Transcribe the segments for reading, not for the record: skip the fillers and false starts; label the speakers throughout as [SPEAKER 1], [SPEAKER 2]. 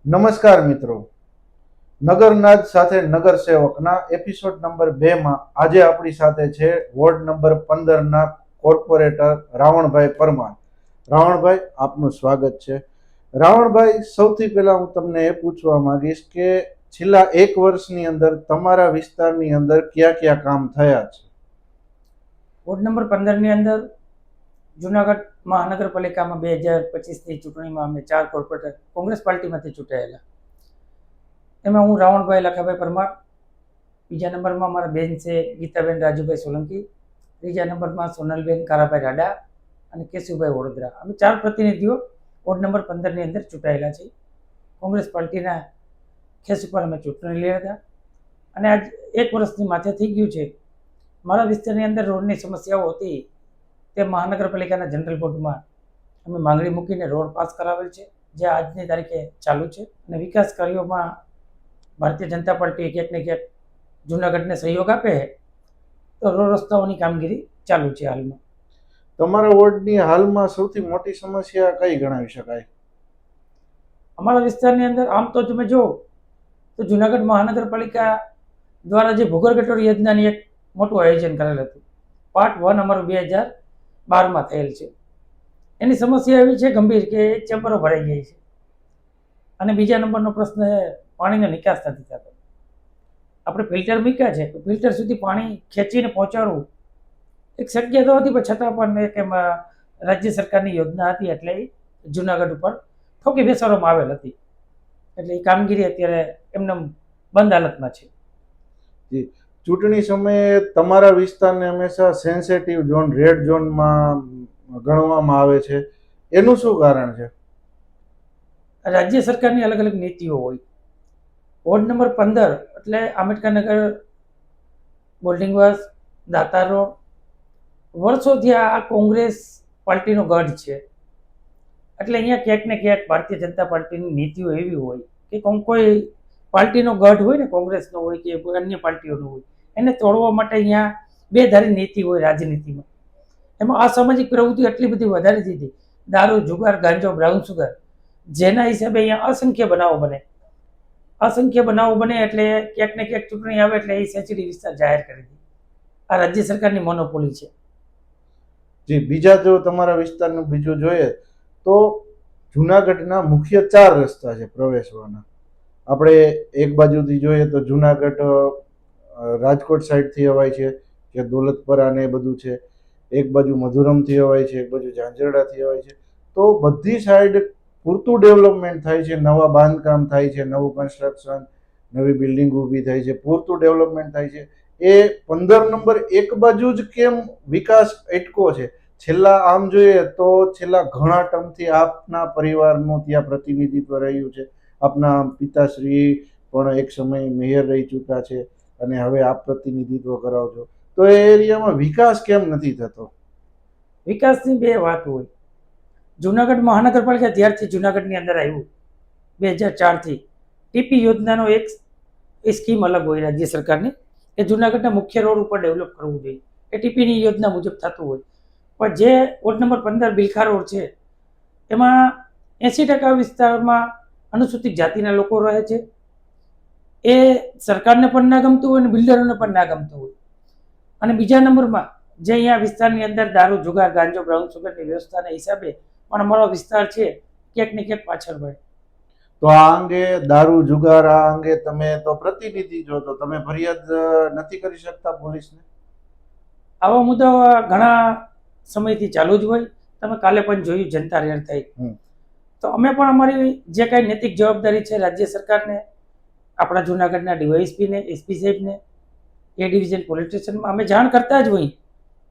[SPEAKER 1] નમસ્કાર મિત્રો, નગરનાદ સાથે નગર સેવકના એપિસોડ નંબર 2 માં આજે આપણી સાથે છે વોર્ડ નંબર 15 ના કોર્પોરેટર રાવણભાઈ પરમાર. રાવણભાઈ, આપનું સ્વાગત છે. રાવણભાઈ, સૌથી પહેલા હું તમને એ પૂછવા માંગીશ કે છેલ્લા 1 વર્ષની અંદર તમારા વિસ્તારની અંદર કયા કયા કામ થયા છે?
[SPEAKER 2] વોર્ડ નંબર 15ની અંદર જુનાગઢ મહાનગરપાલિકામાં 2025ની ચૂંટણીમાં અમે 4 કોર્પોરેટર કોંગ્રેસ પાર્ટીમાંથી ચૂંટાયેલા. એમાં હું રાવણભાઈ લખાભાઈ પરમાર, બીજા નંબરમાં મારા બેન છે ગીતાબેન રાજુભાઈ સોલંકી, ત્રીજા નંબરમાં સોનલબેન કારાભાઈ રાડા અને કેશુભાઈ વડોદરા. અમે 4 પ્રતિનિધિઓ વોર્ડ નંબર 15ની અંદર ચૂંટાયેલા છે. કોંગ્રેસ પાર્ટીના ખેસ ઉપર અમે ચૂંટણી લડ્યા હતા અને આજ 1 વર્ષની માથે થઈ ગયું છે. મારા વિસ્તારની અંદર રોડની સમસ્યાઓ હતી તે મહાનગરપાલિકાના જનરલ બોર્ડમાં અમે માંગણી મૂકીને રોડ પાસ કરાવેલ છે, જે આજની તારીખે ચાલુ છે. અને વિકાસ કાર્યોમાં ભારતીય જનતા પાર્ટી ક્યાંક ને ક્યાંક જૂનાગઢને સહયોગ આપે તો રોડ રસ્તાઓની કામગીરી ચાલુ છે હાલમાં.
[SPEAKER 1] તમારા વોર્ડની હાલમાં સૌથી મોટી સમસ્યા કઈ ગણાવી શકાય?
[SPEAKER 2] અમારા વિસ્તારની અંદર આમ તો તમે જો તો જૂનાગઢ મહાનગરપાલિકા દ્વારા જે ભૂગર્ભ ગટર યોજનાની એક મોટું આયોજન કરેલ હતું. પાર્ટ 1 અમારું 2012માં થયેલ છે. એની સમસ્યા એવી છે ગંભીર કે ચેમ્બરો ભરાઈ ગઈ છે અને બીજા નંબરનો પ્રશ્ન પાણીનો નિકાસ નથી થતો. આપણે ફિલ્ટર મૂક્યા છે, ફિલ્ટર સુધી પાણી ખેંચીને પહોંચાડવું એક શક્ય તો હતી, પણ છતાં પણ એક એમાં રાજ્ય સરકારની યોજના હતી એટલે જુનાગઢ ઉપર ઠોકી બેસાડવામાં આવેલ હતી. એટલે એ કામગીરી અત્યારે એમને બંધ હાલતમાં છે.
[SPEAKER 1] ચૂંટણી સમયે તમારા વિસ્તારને હંમેશા સેન્સિટિવ ઝોન, રેડ ઝોનમાં ગણવામાં આવે છે, એનું શું કારણ છે?
[SPEAKER 2] રાજ્ય સરકારની અલગ અલગ નીતિઓ હોય. વોર્ડ નંબર 15 એટલે આંબેડકરનગર, બોલ્ડિંગવાસ, દાતાર રોડ વર્ષોથી આ કોંગ્રેસ પાર્ટીનો ગઢ છે. એટલે અહીંયા ક્યાંક ને ક્યાંક ભારતીય જનતા પાર્ટીની નીતિઓ એવી હોય કે કોઈ પાર્ટીનો ગઢ હોય ને, કોંગ્રેસનો હોય કે અન્ય પાર્ટીઓનો હોય, એને તોડવા માટે અહીંયા બેધારી નીતિ હોય રાજનીતિમાં. એમાં અસામાજિક પ્રવૃત્તિ એટલી બધી વધારી દીધી, દારૂ, જુગાર, ગાંજો, બ્રાઉન સુગર, જેના હિસાબે અહીંયા અસંખ્ય બનાવો બને એટલે ક્યાંક ને ક્યાંક ચૂંટણી આવે એટલે એ સેન્સિટિવ વિસ્તાર જાહેર કરી દે. આ રાજ્ય સરકારની મોનોપોલી છે.
[SPEAKER 1] જે બીજા જો તમારા વિસ્તારનું બીજું જોઈએ તો જુનાગઢના મુખ્ય 4 રસ્તા છે પ્રવેશવાના. આપણે એક બાજુથી જોઈએ તો જુનાગઢ રાજકોટ સાઈડથી અવાય છે, જે દોલતપરા ને એ બધું છે. એક બાજુ મધુરમથી અવાય છે, એક બાજુ ઝાંઝરડાથી અવાય છે. તો બધી સાઈડ પૂરતું ડેવલપમેન્ટ થાય છે, નવા બાંધકામ થાય છે, નવું કન્સ્ટ્રક્શન, નવી બિલ્ડિંગ ઊભી થાય છે, પૂરતું ડેવલપમેન્ટ થાય છે. એ 15 નંબર એક બાજુ જ કેમ વિકાસ અટકો છે? છેલ્લા આમ જોઈએ તો છેલ્લા ઘણા ટર્મથી આપના પરિવારનું ત્યાં પ્રતિનિધિત્વ રહ્યું છે. આપના પિતાશ્રી પણ એક સમય મેયર રહી ચૂક્યા છે અને હવે આપ પ્રતિનિધિત્વ કરાવો છો. તો એ એરિયામાં વિકાસ કેમ નથી થતો?
[SPEAKER 2] વિકાસની 2 વાત હોય. જુનાગઢ મહાનગરપાલિકા ત્યારથી જુનાગઢની અંદર આવ્યું 2004થી ટીપી યોજનાનો એક સ્કીમ અલગ હોય રાજ્ય સરકારની કે જુનાગઢના મુખ્ય રોડ ઉપર ડેવલપ કરવું જોઈએ. એ ટીપીની યોજના મુજબ થતું હોય. પણ જે વોર્ડ નંબર 15 બિલખા રોડ છે એમાં 80% વિસ્તારમાં અનુસૂચિત જાતિના લોકો રહે છે. એ સરકારને પણ ના ગમતું હોય અને બિલ્ડરોને પણ ના ગમતું હોય. અને બીજા નંબરમાં જે અહીંયા વિસ્તારની અંદર દારૂ, જુગાર, ગાંજો, બ્રાઉન સુગરની વ્યવસ્થાના હિસાબે પણ અમારો વિસ્તાર છે ક્યાંક ને ક્યાંક પાછળ રહે.
[SPEAKER 1] તો આ અંગે દારૂ, જુગાર, આ અંગે તમે તો પ્રતિનિધિ છો, તો તમે ફરિયાદ નથી કરી શકતા પોલીસને?
[SPEAKER 2] આવા મુદ્દાઓ ઘણા સમયથી ચાલુ જ હોય. તમે કાલે પણ જોયું જનતા રેડ થઈ. તો અમે પણ અમારી જે કાંઈ નૈતિક જવાબદારી છે રાજ્ય સરકારને, આપણા જૂનાગઢના ડીવાયએસપીને, એસપી સાહેબને, એ ડિવિઝન પોલીસ સ્ટેશનમાં અમે જાણ કરતા જ હોય.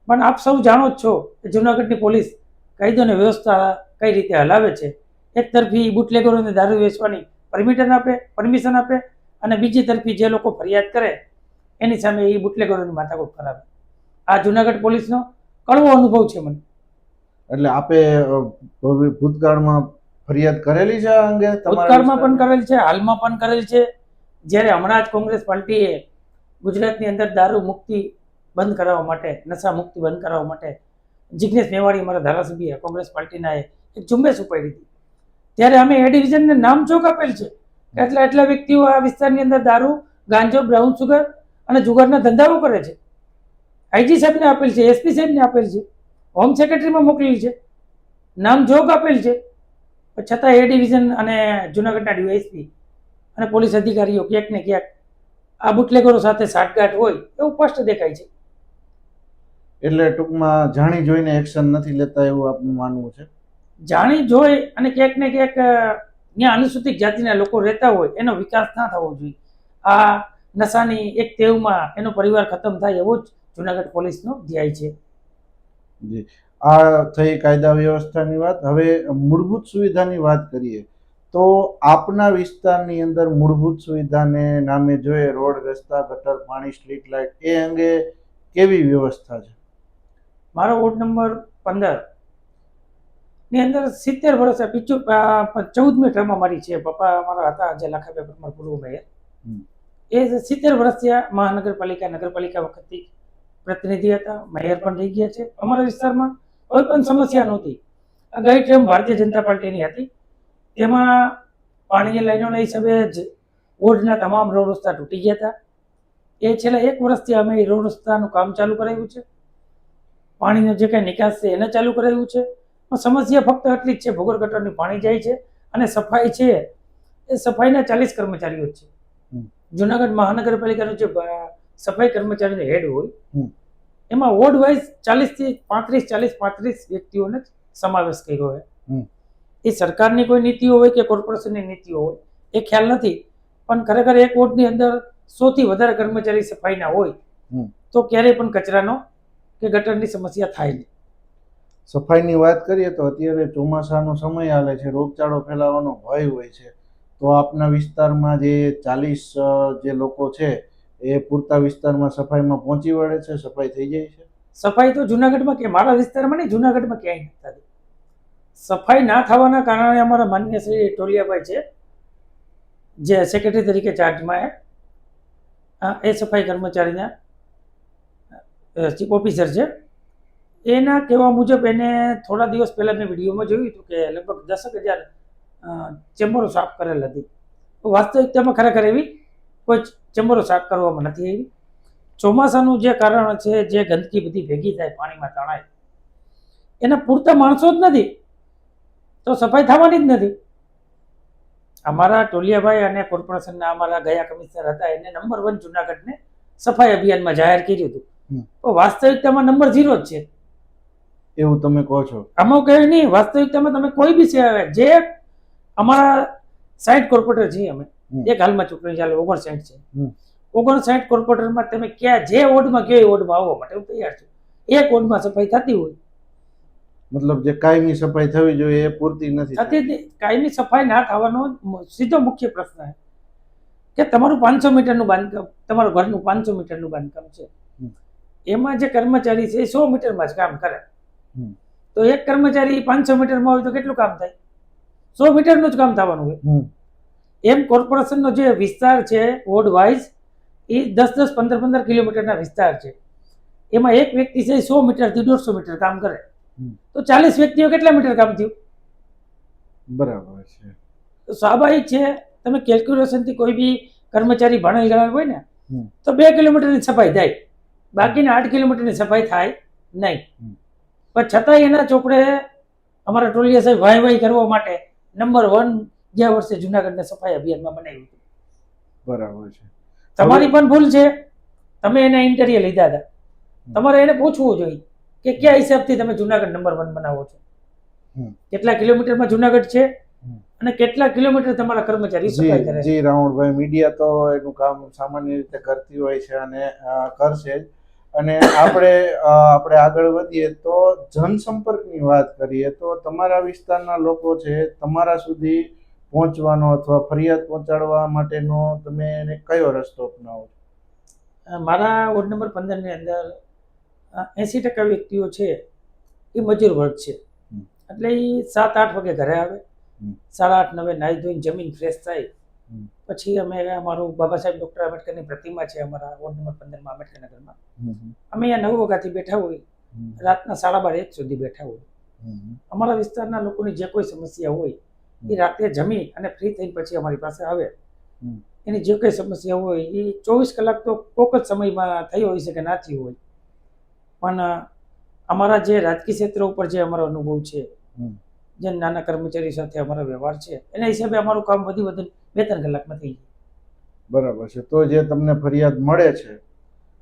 [SPEAKER 2] પણ આપ સૌ જાણો જ છો કે જૂનાગઢની પોલીસ કાયદો અને વ્યવસ્થા કઈ રીતે હલાવે છે. એક તરફી બુટલેગરોને દારૂ વેચવાની પરમિશન આપે અને બીજી તરફી જે લોકો ફરિયાદ કરે એની સામે એ બુટલેગરોની માથાકૂટ કરાવે. આ જૂનાગઢ પોલીસનો કડવો અનુભવ છે મને.
[SPEAKER 1] એટલે આપે ભૂતકાળમાં ફરિયાદ કરેલી છે આ અંગે?
[SPEAKER 2] ભૂતકાળમાં પણ કરેલ છે, હાલમાં પણ કરેલ છે. જ્યારે હમણાં જ કોંગ્રેસ પાર્ટીએ ગુજરાતની અંદર દારૂ મુક્તિ બંધ કરાવવા માટે, નશા મુક્તિ બંધ કરાવવા માટે જિગ્નેશ મેવાણી અમારા ધારાસભ્ય કોંગ્રેસ પાર્ટીના એક ઝુંબેશ ઉપાડી હતી. ત્યારે અમે એ ડિવિઝનને નામ ચોક આપેલ છે એટલા વ્યક્તિઓ આ વિસ્તારની અંદર દારૂ, ગાંજો, બ્રાઉન સુગર અને જુગારના ધંધાઓ કરે છે. આઈજી સાહેબને આપેલ છે, એસપી સાહેબને આપેલ છે, હોમ સેક્રેટરીમાં મોકલેલ છે, નામ જોગ આપેલ છે, પણ છતાં એ ડિવિઝન અને જુનાગઢના ડીવાયએસપી અને પોલીસ અધિકારીઓ ક્યાંક ને ક્યાંક આ બુટલેગરો સાથે સાઠગાંઠ હોય એવું સ્પષ્ટ દેખાય છે.
[SPEAKER 1] એટલે ટૂંકમાં જાણી જોઈને એક્શન નથી લેતા એવું આપનું માનવું છે.
[SPEAKER 2] જાણી જોઈ અને ક્યાંક ને ક્યાંક ત્યાં અનુસૂચિત જાતિના લોકો રહેતા હોય એનો વિકાસ ના થવો જોઈએ. આ નશાની એક ટેવમાં એનો પરિવાર ખતમ થાય એવો જ જુનાગઢ પોલીસનો ધ્યેય છે.
[SPEAKER 1] જી, આ થઈ કાયદા વ્યવસ્થાની વાત. હવે મૂળભૂત સુવિધાની વાત કરીએ તો આપના વિસ્તારની અંદર મૂળભૂત સુવિધાને નામે જોઈએ રોડ, રસ્તા, ગટર, પાણી, સ્ટ્રીટ લાઇટ એ અંગે કેવી વ્યવસ્થા છે?
[SPEAKER 2] મારો વોર્ડ નંબર 15 ની અંદર 70 વર્ષ 14મી ટર્મ અમારી છે. પપ્પા અમારા હતા જે લાખાભાઈ પરમાર પૂર્વ મેયર. એ 70 વર્ષથી નગરપાલિકા વખતથી પ્રતિનિધિ હતા, મેયર પણ રહી ગયા છે. અમારા વિસ્તારમાં કોઈ પણ સમસ્યા નહોતી. આ ગઈ ટર્મ ભારતીય જનતા પાર્ટીની હતી. તેમાં પાણીની લાઈનોના હિસાબે જ વોર્ડના તમામ રોડ રસ્તા તૂટી ગયા હતા. એ છેલ્લા 1 વર્ષથી અમે એ રોડ રસ્તાનું કામ ચાલુ કરાવ્યું છે. પાણીનો જે કાંઈ નિકાસ છે એને ચાલુ કરાવ્યું છે. સમસ્યા ફક્ત એટલી જ છે, ભૂગર્ભ ગટરનું પાણી જાય છે અને સફાઈ છે એ સફાઈના 40 કર્મચારીઓ જ છે. જુનાગઢ મહાનગરપાલિકાનો જે સફાઈ કર્મચારીનો હેડ હોય એમાં વોર્ડ વાઇઝ 40 વ્યક્તિઓને સમાવેશ કર્યો હોય. એ સરકારની કોઈ નીતિઓ હોય કે કોર્પોરેશનની નીતિઓ હોય એ ખ્યાલ નથી, પણ ખરેખર એક વોર્ડની અંદર 100 થી વધારે કર્મચારી સફાઈના હોય તો ક્યારેય પણ કચરાનો કે ગટરની સમસ્યા થાય નહીં.
[SPEAKER 1] સફાઈની વાત કરીએ તો અત્યારે ચોમાસાનો સમય હાલે છે, રોગચાળો ફેલાવાનો ભય હોય છે, તો આપના વિસ્તારમાં જે 40 જે લોકો છે એ પૂરતા વિસ્તારમાં સફાઈમાં પહોંચી વળે છે, સફાઈ થઈ જાય છે?
[SPEAKER 2] સફાઈ તો જુનાગઢમાં કે મારા વિસ્તારમાં નહીં, જુનાગઢમાં ક્યાંય નથી થતી. સફાઈ ના થવાના કારણે અમારા માન્ય શ્રી ટોલિયાભાઈ છે જે સેક્રેટરી તરીકે ચાર્જમાં એ સફાઈ કર્મચારીના ચીફ ઓફિસર છે. એના કહેવા મુજબ એને થોડા દિવસ પહેલાં મેં વિડીયોમાં જોયું હતું કે લગભગ 10,000 ચેમ્બરો સાફ કરેલ હતી. વાસ્તવિકતામાં ખરેખર એવી કોઈ ચેમ્બરો સાફ કરવામાં નથી આવી. ચોમાસાનું જે કારણ છે, જે ગંદકી બધી ભેગી થાય પાણીમાં તણાય, એના પૂરતા માણસો જ નથી તો સફાઈ થવાની જ નથી. અમારા ટોલિયાભાઈ અને કોર્પોરેશનના અમારા ગયા કમિશનર હતા એને નંબર 1 જુનાગઢને સફાઈ અભિયાનમાં જાહેર કર્યું હતું. તો વાસ્તવિકતામાં નંબર 0 જ છે
[SPEAKER 1] એવું તમે કહો છો?
[SPEAKER 2] આમાં કહે નહીં. વાસ્તવિકતામાં તમે કોઈ બી જે અમારા 60 કોર્પોરેટર છીએ અમે, એક હાલમાં ચૂંટણી ચાલે 59 છે. 59 કોર્પોરેટરમાં તમે ક્યાં જે વોર્ડમાં કયો એ વોર્ડમાં આવવા માટે હું તૈયાર છું. એક વોર્ડમાં સફાઈ થતી હોય,
[SPEAKER 1] મતલબ જે કાયમી સફાઈ થવી જોઈએ એ પૂરતી નથી.
[SPEAKER 2] કાયમી સફાઈ ના થવાનો સીધો મુખ્ય પ્રશ્ન છે કે તમારું 500 મીટરનું બાંધકામ, તમારું ઘરનું 500 મીટરનું બાંધકામ છે, એમાં જે કર્મચારી છે એ 100 મીટરમાં જ કામ કરે. તો એક કર્મચારી 500 મીટરમાં હોય તો કેટલું કામ થાય? 100 મીટરનું જ કામ થવાનું હોય. એમ કોર્પોરેશનનો જે વિસ્તાર છે વોર્ડ વાઇઝ એ 10-10, 15-15 કિલોમીટરના વિસ્તાર છે. એમાં એક વ્યક્તિ છે 100 મીટરથી 150 મીટર કામ કરે તો 40 વ્યક્તિઓ કેટલા મીટર કામ થયું?
[SPEAKER 1] બરાબર છે.
[SPEAKER 2] તો સ્વાભાવિક છે તમે કેલ્ક્યુલેશનથી કોઈ બી કર્મચારી ભણેલ ગણેલ હોય ને તો 2 કિલોમીટરની સફાઈ થાય, બાકીના 8 કિલોમીટરની સફાઈ થાય નહીં. પણ છતાંય એના ચોપડે અમારા ટોલિયા સાહેબ વાય કરવા માટે નંબર 1 ગયા વર્ષે જુનાગઢને સફાઈ અભિયાનમાં બનાવ્યું હતું.
[SPEAKER 1] બરાબર છે.
[SPEAKER 2] તમારી પણ ભૂલ છે, તમે એને ઇન્ટરવ્યુ લીધા હતા. તમારે એને પૂછવું જોઈએ કે કયા હિસાબથી તમે જુનાગઢ નંબર 1 બનાવો છો, કેટલા કિલોમીટરમાં જુનાગઢ છે અને કેટલા કિલોમીટર તમારા કર્મચારી સફાઈ કરે છે.
[SPEAKER 1] જી રાવણભાઈ, મીડિયા તો એનું કામ સામાન્ય રીતે કરતી હોય છે અને કરશે જ. અને આપણે આગળ વધીએ તો જનસંપર્કની વાત કરીએ તો તમારા વિસ્તારના લોકો છે તમારા સુધી પહોંચવાનો અથવા ફરિયાદ પહોંચાડવા માટેનો તમે એને કયો રસ્તો અપનાવો છો?
[SPEAKER 2] મારા વોર્ડ નંબર 15 ની અંદર 80% વ્યક્તિઓ છે એ મજૂર વર્ગ છે. એટલે એ 7-8 વાગે ઘરે આવે, 8:30-9 નાહી ધોઈને જમીન ફ્રેશ થાય પછી અમે અમારું બાબા સાહેબ ડૉક્ટર આંબેડકરની પ્રતિમા છે અમારા વોર્ડ નંબર 15 માં આંબેડકરનગરમાં, અમે અહીંયા 9 વાગ્યાથી બેઠા હોય, રાતના 12:30-1 સુધી બેઠા હોય. અમારા વિસ્તારના લોકોની જે કોઈ સમસ્યા હોય એ રાતે જમી અને ફ્રી થઈને પછી અમારી પાસે આવે.
[SPEAKER 1] હમ.
[SPEAKER 2] એની જે કંઈ સમસ્યા હોય એ 24 કલાક તો કોઈક જ સમયમાં થઈ હોય છે કે ના થઈ હોય, પણ અમારા જે રાજકીય ક્ષેત્ર ઉપર જે અમારો અનુભવ છે,
[SPEAKER 1] હમ.
[SPEAKER 2] જે નાના કર્મચારી સાથે અમારો વ્યવહાર છે, એના હિસાબે અમારું કામ વધી 2-3 કલાકમાં થઈ જાય.
[SPEAKER 1] બરાબર છે. તો જે તમને ફરિયાદ મળે છે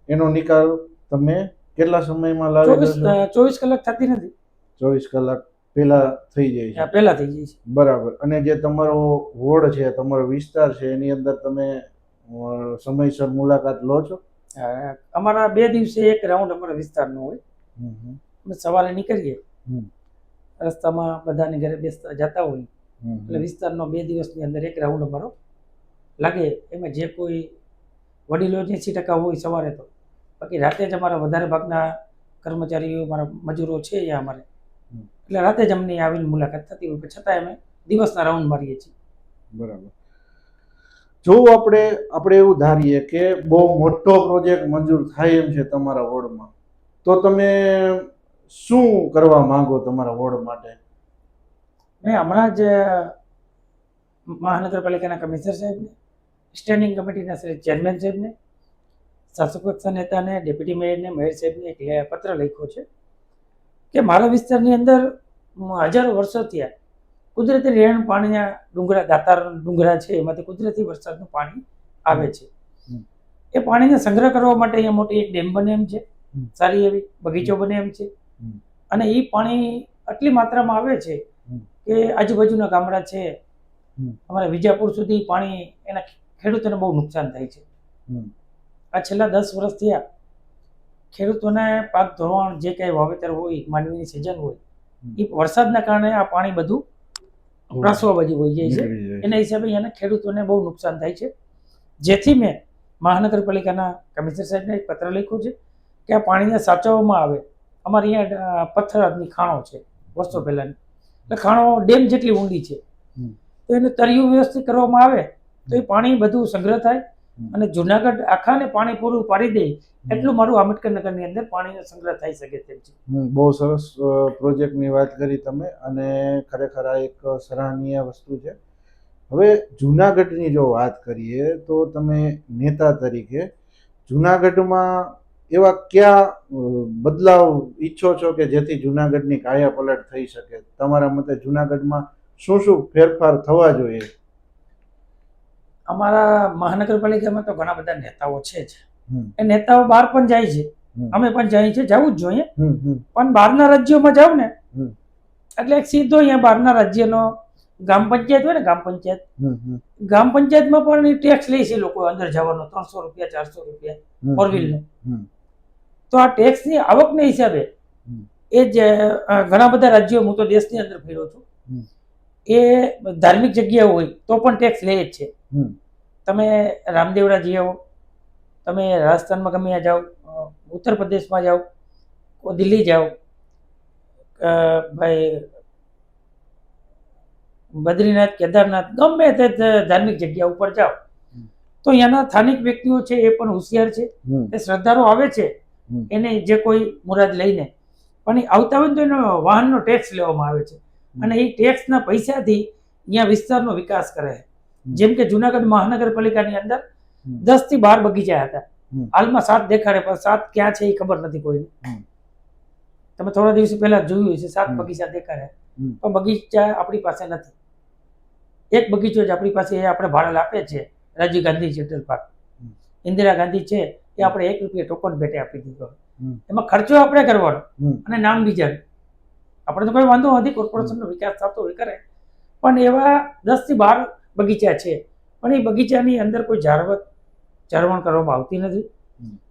[SPEAKER 1] એનો નિકાલ તમે કેટલા સમયમાં લાવી દો છો?
[SPEAKER 2] 24 કલાક થતી નથી,
[SPEAKER 1] 24 કલાક પહેલા થઈ જાય છે.
[SPEAKER 2] પહેલા થઈ જાય છે.
[SPEAKER 1] બરાબર. અને જે તમારો વોર્ડ છે, તમારો વિસ્તાર છે, એની અંદર તમે સમયસર મુલાકાત લો છો?
[SPEAKER 2] અમારા 2 દિવસે એક રાઉન્ડ અમારા વિસ્તારનો હોય. અમે સવારે નીકળીએ, રસ્તામાં બધાને ઘરે બેસતા જતા હોય, એટલે વિસ્તારનો 2 દિવસની અંદર એક રાઉન્ડ અમારો લાગે. એમાં જે કોઈ વડીલો 80% હોય સવારે, તો બાકી રાતે જ અમારા વધારે ભાગના કર્મચારીઓ, અમારા મજૂરો છે અહીંયા અમારે, એટલે રાતે જ અમને આવીને મુલાકાત થતી હોય, પણ છતાંય અમે દિવસના રાઉન્ડ મારીએ છીએ.
[SPEAKER 1] બરાબર. જો આપણે એવું ધારીએ કે બહુ મોટો પ્રોજેક્ટ મંજૂર થાય એમ છે તમારા વોર્ડમાં, તો તમે શું કરવા માંગો તમારા વોર્ડ માટે?
[SPEAKER 2] મેં હમણાં જ મહાનગરપાલિકાના કમિશનર સાહેબને, સ્ટેન્ડિંગ કમિટીના ચેરમેન સાહેબને, શાસક પક્ષના નેતાને, ડેપ્યુટી મેયરને, મેયર સાહેબને એક પત્ર લખ્યો છે કે મારા વિસ્તારની અંદર હજારો વર્ષો થયા કુદરતી રહેણ પાણીના ડુંગરા, દાતાર ડુંગરા છે, એમાંથી કુદરતી વરસાદનું પાણી આવે છે. એ પાણીને સંગ્રહ કરવા માટે અહીંયા મોટી એક ડેમ બને એમ છે, સારી એવી બગીચો બને એમ છે, અને એ પાણી આટલી માત્રામાં આવે છે કે આજુબાજુના ગામડા છે, અમારા વિજાપુર સુધી પાણી એના ખેડૂતોને બહુ નુકસાન થાય છે. આ છેલ્લા 10 વર્ષ થયા ખેડૂતોને પાક ધોવાણ, જે કંઈ વાવેતર હોય, માંડવીની સિઝન હોય, એ વરસાદના કારણે આ પાણી બધું રાસવા બાજુ વહી જાય છે. એના હિસાબે અહીંયાના ખેડૂતોને બહુ નુકસાન થાય છે. જેથી મેં મહાનગરપાલિકાના કમિશનર સાહેબને એક પત્ર લખ્યો છે કે આ પાણીને સાચવવામાં આવે. અમારે અહીંયા પથ્થરની ખાણો છે વર્ષો પહેલાની, એટલે ખાણો ડેમ જેટલી ઊંડી છે, તો એનું તળિયું વ્યવસ્થિત કરવામાં આવે તો એ પાણી બધું સંગ્રહ થાય અને જુનાગઢ આખાને પાણી પૂરું પાડી દે એટલું મારું આંબેડકરનગરની અંદર પાણીનો સંગ્રહ થઈ શકે તેમ છે.
[SPEAKER 1] બહુ સરસ પ્રોજેક્ટની વાત કરી તમે, અને ખરેખર આ એક સરાહનીય વસ્તુ છે. હવે જુનાગઢની જો વાત કરીએ તો તમે નેતા તરીકે જુનાગઢમાં એવા કયા બદલાવ ઈચ્છો છો કે જેથી જુનાગઢની કાયાપલટ થઈ શકે? તમારા મતે જુનાગઢમાં શું શું ફેરફાર થવા જોઈએ?
[SPEAKER 2] અમારા મહાનગરપાલિકામાં તો ઘણા બધા નેતાઓ છે જ, એ નેતાઓ બહાર પણ જાય છે, અમે પણ જઈએ છીએ, જવું જ જોઈએ. પણ બહારના રાજ્યોમાં જાવ ને એટલે એક સીધો અહીંયા બહારના રાજ્યનો ગ્રામ પંચાયત હોય ને, ગ્રામ પંચાયતમાં પણ ટેક્સ લે છે લોકો અંદર જવાનો, 300 રૂપિયા 400 રૂપિયા ફોર વ્હીલનો. તો આ ટેક્સની આવકને હિસાબે એ જ ઘણા બધા રાજ્યો, હું તો દેશની અંદર ફેર્યો છું, એ ધાર્મિક જગ્યાઓ હોય તો પણ ટેક્સ લે જ છે. તમે રામદેવરા જઈ આવો, તમે રાજસ્થાનમાં ગમે ત્યાં જાઓ, ઉત્તર પ્રદેશમાં જાઓ, દિલ્હી જાઓ, ભાઈ બદ્રીનાથ, કેદારનાથ, ગમે તે ધાર્મિક જગ્યા ઉપર જાઓ તો અહીંયાના સ્થાનિક વ્યક્તિઓ છે એ પણ હોશિયાર છે, એ શ્રદ્ધાળુ આવે છે એને જે કોઈ મુરાદ લઈને, પણ એ આવતા હોય તો એનો વાહનનો ટેક્સ લેવામાં આવે છે અને એ ટેક્સના પૈસાથી અહીંયા વિસ્તારનો વિકાસ કરે છે. જેમ કે જુનાગઢ મહાનગરપાલિકાની અંદર 10 થી 12 બગીચા હતા, હાલમાં 7 દેખાડે, પણ 7 ક્યાં છે એ ખબર નથી કોઈને. તમે થોડા દિવસ પહેલા જોયું હશે, 7 બગીચા દેખાડે, પણ બગીચા આપણી પાસે નથી. એક બગીચો જ આપણી પાસે, એ આપણે ભાડે આપીએ છીએ, રાજીવ ગાંધી ચિલ્ડ્રન પાર્ક. ઇન્દિરા ગાંધી છે એ આપણે 1 રૂપિયા ટોકન ભેટે આપી દીધો. એમાં ખર્ચો આપણે કરવાનો અને નામ બીજાનું. આપણે તો કોઈ વાંધો નથી, કોર્પોરેશનનો વિકાસ થતો હોય કરે, પણ એવા 10 થી 12 બગીચા છે, પણ એ બગીચાની અંદર કોઈ જાળવણ કરવામાં આવતી નથી.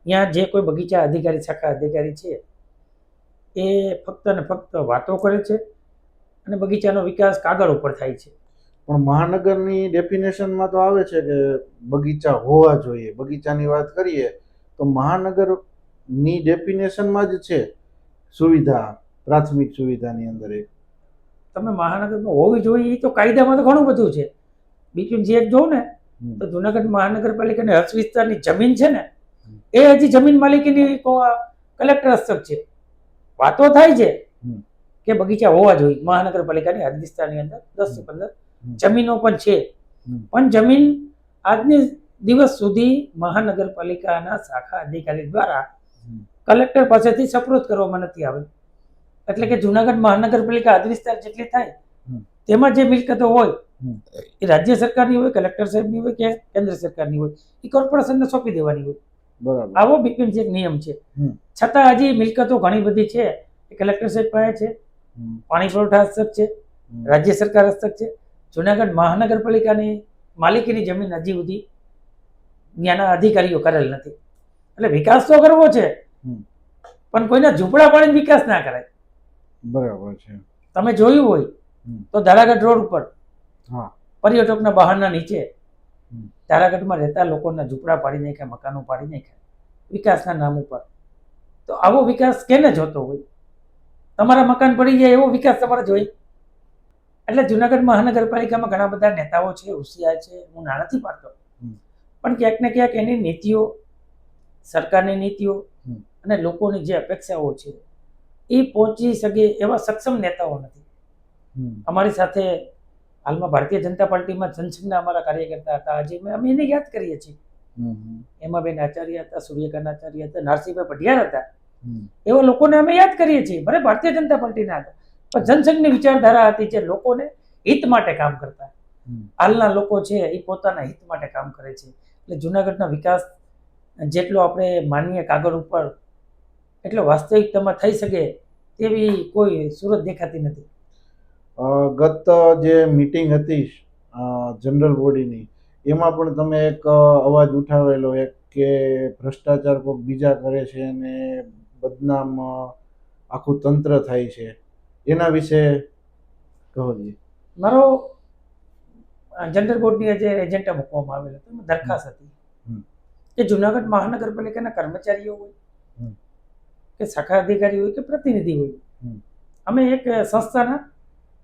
[SPEAKER 2] ત્યાં જે કોઈ બગીચા અધિકારી, શાખા અધિકારી છે એ ફક્ત ને ફક્ત વાતો કરે છે અને બગીચાનો વિકાસ કાગળ ઉપર થાય છે.
[SPEAKER 1] પણ મહાનગરની ડેફિનેશનમાં તો આવે છે કે બગીચા હોવા જોઈએ. બગીચાની વાત કરીએ તો મહાનગરની ડેફિનેશનમાં જ છે સુવિધા, પ્રાથમિક સુવિધાની અંદર એક
[SPEAKER 2] તમે મહાનગરમાં હોવી જોઈએ એ તો કાયદામાં તો ઘણું બધું છે. બીજું જે જોઉં ને તો જુનાગઢ મહાનગરપાલિકાની હર્ષ વિસ્તારની જમીન છે ને, એ હજી જમીન માલિકીની કલેક્ટર હસ્તક છે. વાતો થાય છે કે બગીચા હોવા જોઈએ મહાનગરપાલિકાની હદ વિસ્તારની અંદર, 10 થી 15 જમીનો પણ છે, પણ જમીન આજની દિવસ સુધી મહાનગરપાલિકાના શાખા અધિકારી દ્વારા
[SPEAKER 1] હમ.
[SPEAKER 2] કલેક્ટર પાસેથી સપોર્ટ કરવામાં નથી આવેલ. એટલે કે જુનાગઢ મહાનગરપાલિકા હદ વિસ્તાર જેટલી થાય
[SPEAKER 1] હમ.
[SPEAKER 2] તેમાં જે મિલકતો હોય
[SPEAKER 1] હમ.
[SPEAKER 2] એ રાજ્ય સરકારની હોય, કલેક્ટર સાહેબની હોય કે કેન્દ્ર સરકારની હોય, એ કોર્પોરેશનને સોંપી દેવાની હોય.
[SPEAKER 1] બરાબર.
[SPEAKER 2] આવો બીપીએમસી એક નિયમ છે.
[SPEAKER 1] હમ.
[SPEAKER 2] છતાં હજી મિલકતો ઘણી બધી છે એ કલેક્ટર સાહેબ પાસે છે,
[SPEAKER 1] હમ.
[SPEAKER 2] પાણી પુરવઠા હસ્તક છે,
[SPEAKER 1] હમ.
[SPEAKER 2] રાજ્ય સરકાર હસ્તક છે. જુનાગઢ મહાનગરપાલિકાની માલિકીની જમીન હજી સુધી ત્યાંના અધિકારીઓ કરેલ નથી. એટલે વિકાસ તો કરવો છે,
[SPEAKER 1] હમ.
[SPEAKER 2] પણ કોઈના ઝૂંપડા પાડીને વિકાસ ના કરાય.
[SPEAKER 1] બરાબર છે.
[SPEAKER 2] તમે જોયું હોય
[SPEAKER 1] હમ.
[SPEAKER 2] તો ધારાગઢ રોડ ઉપર
[SPEAKER 1] હા.
[SPEAKER 2] પર્યટકના બહારના નીચે
[SPEAKER 1] હમ.
[SPEAKER 2] ધારાગઢમાં રહેતા લોકોના ઝૂંપડા પાડી નાખ્યા, મકાનો પાડી નાખ્યા વિકાસના નામ ઉપર. તો આવો વિકાસ કેને જોતો હોય? તમારા મકાન પડી જાય એવો વિકાસ તમારે જોઈએ? એટલે જુનાગઢ મહાનગરપાલિકામાં ઘણા બધા નેતાઓ છે, હોશિયાર છે, હું ના નથી પાડતો, પણ ક્યાંક ને ક્યાંક એની નીતિઓ, સરકારની નીતિઓ
[SPEAKER 1] હમ.
[SPEAKER 2] અને લોકોની જે અપેક્ષાઓ છે એ પહોંચી શકે એવા સક્ષમ નેતાઓ નથી.
[SPEAKER 1] હમ.
[SPEAKER 2] અમારી સાથે હાલમાં ભારતીય જનતા પાર્ટીમાં જનસંઘના અમારા કાર્યકર્તા હતા, આજે અમે એને યાદ કરીએ છીએ.
[SPEAKER 1] હમ.
[SPEAKER 2] હેમાબેન આચાર્ય હતા, સૂર્યકાંત આચાર્ય હતા, નરસિંહભાઈ પઢિયાર હતા.
[SPEAKER 1] હમ.
[SPEAKER 2] એવા લોકોને અમે યાદ કરીએ છીએ. ભલે ભારતીય જનતા પાર્ટીના હતા, પણ જનસંઘની વિચારધારા હતી જે લોકોને હિત માટે કામ કરતા.
[SPEAKER 1] હમ.
[SPEAKER 2] હાલના લોકો છે એ પોતાના હિત માટે કામ કરે છે. એટલે જુનાગઢના વિકાસ જેટલો આપણે માનીએ કાગળ ઉપર, એટલો વાસ્તવિકતામાં થઈ શકે તેવી કોઈ સુરત દેખાતી નથી.
[SPEAKER 1] ગત જે મીટિંગ હતી જનરલ બોડીની, એમાં પણ તમે એક અવાજ ઉઠાવેલો એક કે ભ્રષ્ટાચાર કોઈક બીજા કરે છે અને બદનામ આખું તંત્ર થાય છે. એના વિશે કહો જી.
[SPEAKER 2] મારો જનરલ બોર્ડની જે એજન્ડા મૂકવામાં આવેલો હતો એમાં દરખાસ્ત હતી
[SPEAKER 1] હમ.
[SPEAKER 2] કે જુનાગઢ મહાનગરપાલિકાના કર્મચારીઓ હોય
[SPEAKER 1] હમ.
[SPEAKER 2] કે શાખા અધિકારી હોય કે પ્રતિનિધિ હોય,
[SPEAKER 1] હમ.
[SPEAKER 2] અમે એક સંસ્થાના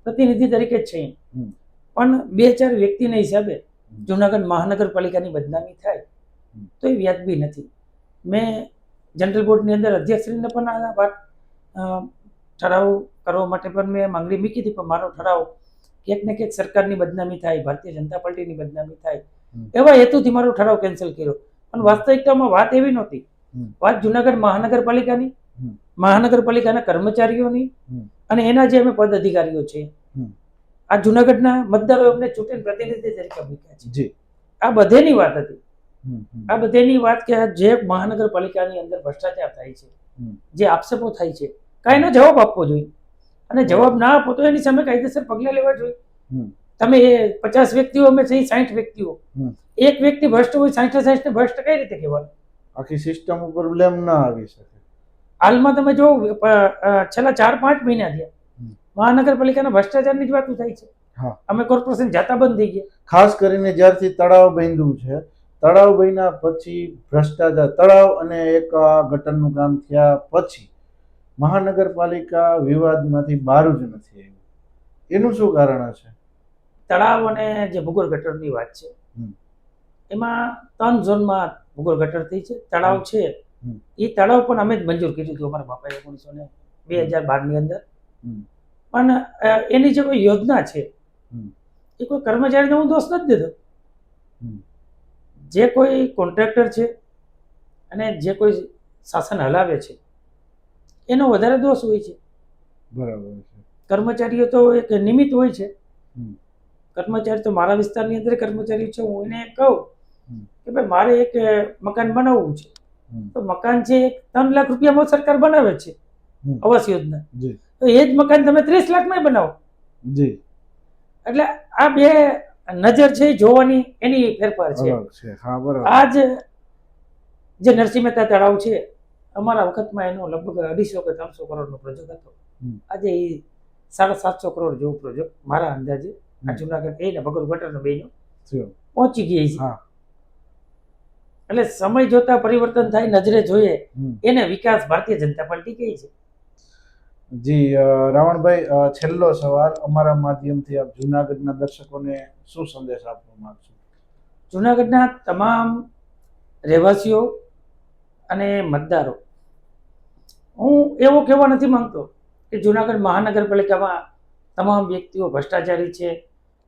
[SPEAKER 2] પ્રતિનિધિ તરીકે જ છીએ,
[SPEAKER 1] હમ.
[SPEAKER 2] પણ 2-4 વ્યક્તિના હિસાબે જુનાગઢ મહાનગરપાલિકાની બદનામી થાય તો એ વ્યાજબી નથી. મેં જનરલ બોર્ડની અંદર અધ્યક્ષશ્રીને પણ આ વાત ઠરાવ કરવા માટે પણ મેં માંગણી મૂકી હતી, પણ મારો ઠરાવ ક્યાંક ને ક્યાંક સરકારની બદનામી થાય, ભારતીય જનતા પાર્ટીની બદનામી થાય એવા હેતુથી મારો ઠરાવ કેન્સલ કર્યો. પણ વાસ્તવિકતામાં વાત એવી નહોતી. વાત જુનાગઢ મહાનગરપાલિકાની, મહાનગરપાલિકાના કર્મચારીઓની અને એના જે અમે પદ અધિકારીઓ છે, આ જુનાગઢના મતદારો એમને ચૂંટીને પ્રતિનિધિ તરીકે મૂક્યા છે.
[SPEAKER 1] જી.
[SPEAKER 2] આ બધેની વાત હતી. આ બધેની વાત કે જે મહાનગરપાલિકાની અંદર ભ્રષ્ટાચાર થાય છે, જે આક્ષેપો થાય છે, કાંઈનો જવાબ આપવો જોઈએ. અને જવાબ ના આપો તો એની સામે કાયદેસર પગલાં લેવા જોઈએ. તમે એ 50 વ્યક્તિઓ અમે છે 60 વ્યક્તિઓ, એક વ્યક્તિ ભ્રષ્ટ હોય 60 ને ભ્રષ્ટ કઈ રીતે કહેવાનું?
[SPEAKER 1] આખી સિસ્ટમ ઉપર બ્લેમ ના આવી શકે.
[SPEAKER 2] હાલમાં તમે જો છેલ્લા 4-5 મહિના થયા મહાનગરપાલિકાના ભ્રષ્ટાચારની જ વાતો થાય છે. અમે કોર્પોરેશન જાતા બંધ થઈ ગયા.
[SPEAKER 1] ખાસ કરીને જ્યારથી તળાવ બાંધ્યું છે, તળાવ બન્યા પછી ભ્રષ્ટાચાર, તળાવ અને એક ગટરનું કામ થયા પછી મહાનગરપાલિકા વિવાદમાંથી બહાર જ નથી આવી. એનું શું કારણ હશે?
[SPEAKER 2] તળાવ અને જે ભૂગોળ ગટરની વાત છે, એમાં 3 ઝોનમાં ભૂગોળ ગટર થઈ છે. તળાવ છે એ તળાવ પણ અમે જ મંજૂર કર્યું હતું અમારા બાપાએ 2012 ની અંદર. પણ એની જે કોઈ યોજના છે એ કોઈ કર્મચારીને હું દોષ નથી દેતો. જે કોઈ કોન્ટ્રાક્ટર છે અને જે કોઈ શાસન હલાવે છે એનો વધારે દોષ હોય છે.
[SPEAKER 1] બરાબર છે.
[SPEAKER 2] કર્મચારીઓ તો એક નિમિત્ત હોય છે. કર્મચારી તો મારા વિસ્તારની અંદર કર્મચારી છે, હું એને કહું કે ભાઈ મારે એક મકાન બનાવવું છે, તો મકાન છે 3 લાખ રૂપિયામાં સરકાર બનાવે છે આવાસ યોજના, તો એ જ મકાન તમે 30 લાખમાં બનાવો.
[SPEAKER 1] જી.
[SPEAKER 2] એટલે આ બે નજર છે જોવાની એની ફેરફાર છે. આજ જે નરસિંહ મહેતા તળાવ છે, અમારા વખતમાં એનો લગભગ 250 કે 300 કરોડનો પ્રોજેક્ટ હતો. આજે એ 750 કરોડ જેવો પ્રોજેક્ટ મારા અંદાજે આ જુનાગઢ એ ને ભગોળ ગટરનો બેનો પહોંચી ગઈ છે. એટલે સમય જોતા પરિવર્તન થાય, નજરે જોઈએ એને વિકાસ ભારતીય જનતા પાર્ટી કહે છે.
[SPEAKER 1] જી રાવણભાઈ, છેલ્લો સવાલ અમારા માધ્યમથી આપ જુનાગઢના દર્શકોને શું સંદેશ આપવા માંગશો?
[SPEAKER 2] જુનાગઢના તમામ રહેવાસીઓ અને મતદારો, હું એવો કહેવા નથી માંગતો કે જુનાગઢ મહાનગરપાલિકામાં તમામ વ્યક્તિઓ ભ્રષ્ટાચારી છે,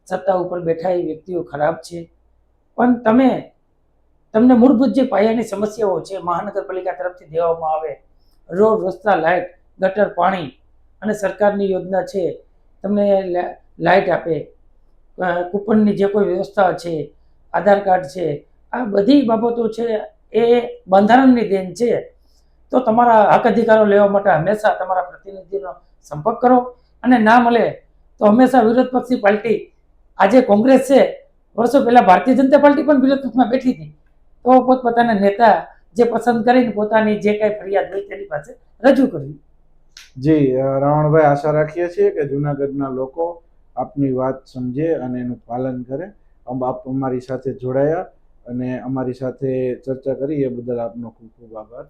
[SPEAKER 2] સત્તા ઉપર બેઠા એ વ્યક્તિઓ ખરાબ છે. પણ તમને મૂળભૂત જે પાયાની સમસ્યાઓ છે મહાનગરપાલિકા તરફથી દેવામાં આવે, રોડ રસ્તા, લાઇટ, ગટર, પાણી અને સરકારની યોજના છે, તમને લાઇટ આપે, કૂપનની જે કોઈ વ્યવસ્થા છે, આધાર કાર્ડ છે, આ બધી બાબતો છે એ બંધારણની દેન છે. તો તમારા હક અધિકારો લેવા માટે હંમેશા તમારા પ્રતિનિધિનો સંપર્ક કરો, અને ના મળે તો હંમેશા વિરોધ પક્ષની પાર્ટી, આજે કોંગ્રેસ છે, વર્ષો પહેલા ભારતીય જનતા પાર્ટી પણ વિરોધ પક્ષમાં બેઠી હતી, તો પોતપોતાના નેતા જે પસંદ કરીને પોતાની જે કાંઈ ફરિયાદ હોય તેની પાસે રજૂ કરવી.
[SPEAKER 1] જી રાવણભાઈ, આશા રાખીએ છીએ કે જુનાગઢના લોકો આપની વાત સમજે અને એનું પાલન કરે. આપ અમારી સાથે જોડાયા અને અમારી સાથે ચર્ચા કરી એ બદલ આપનો ખૂબ ખૂબ આભાર.